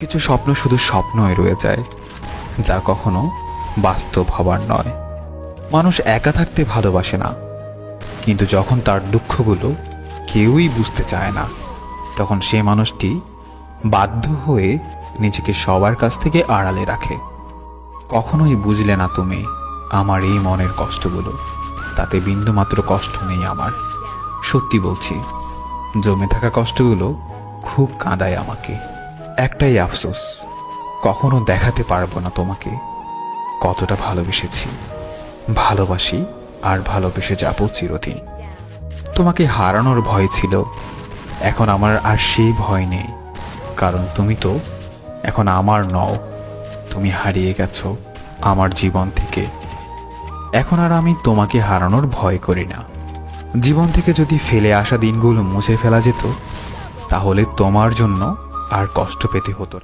কিছু স্বপ্ন শুধু স্বপ্নই রয়ে যায়, যা কখনো বাস্তব হবার নয়। মানুষ একা থাকতে ভালোবাসে না, কিন্তু যখন তার দুঃখগুলো কেউই বুঝতে চায় না, তখন সে মানুষটি বাধ্য হয়ে নিজেকে সবার কাছ থেকে আড়ালে রাখে। কখনোই বুঝলে না তুমি আমার এই মনের কষ্টগুলো। তাতে বিন্দুমাত্র কষ্ট নেই আমার। সত্যি বলছি, জমে থাকা কষ্টগুলো খুব কাঁদায় আমাকে। একটাই আফসোস, কখনো দেখাতে পারবো না তোমাকে কতটা ভালোবেসেছি, ভালোবাসি আর ভালোবেসে যাবো চিরদিন। তোমাকে হারানোর ভয় ছিল, এখন আমার আর সেই ভয় নেই, কারণ তুমি তো এখন আমার নও। তুমি হারিয়ে গেছো আমার জীবন থেকে। এখন আর আমি তোমাকে হারানোর ভয় করি না। জীবন থেকে যদি ফেলে আসা দিনগুলো মুছে ফেলা যেত, তাহলে তোমার জন্য আর কষ্ট পেতে হতো না।